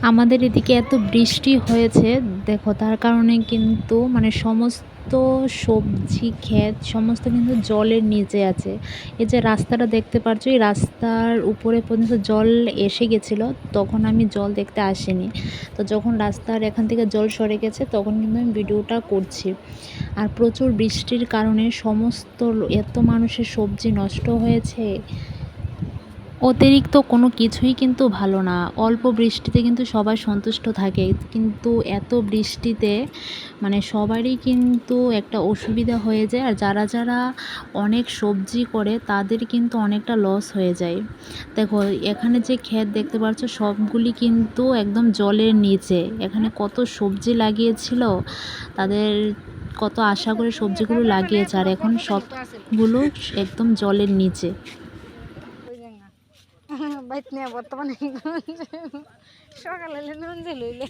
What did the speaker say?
আমাদের এদিকে এত বৃষ্টি হয়েছে, দেখো তার কারণে কিন্তু মানে সমস্ত সবজি ক্ষেত সমস্ত কিন্তু জলের নিচে আছে। এই যে রাস্তাটা দেখতে পাচ্ছ, এই রাস্তার উপরে পর্যন্ত জল এসে গেছিলো, তখন আমি জল দেখতে আসিনি। তো যখন রাস্তার এখান থেকে জল সরে গেছে তখন কিন্তু আমি ভিডিওটা করছি। আর প্রচুর বৃষ্টির কারণে সমস্ত এত মানুষের সবজি নষ্ট হয়েছে। অতিরিক্ত কোনো কিছুই কিন্তু ভালো না। অল্প বৃষ্টিতে কিন্তু সবাই সন্তুষ্ট থাকে, কিন্তু এত বৃষ্টিতে মানে সবারই কিন্তু একটা অসুবিধা হয়ে যায়। আর যারা যারা অনেক সবজি করে তাদের কিন্তু অনেকটা লস হয়ে যায়। দেখো এখানে যে ক্ষেত দেখতে পাচ্ছ সবগুলি কিন্তু একদম জলের নিচে। এখানে কত সবজি লাগিয়েছিল, তাদের কত আশা করে সবজিগুলো লাগিয়েছে, আর এখন সবগুলো একদম জলের নিচে। বাইত নিয়ে বর্তমানে সকালে নুন যে লইলে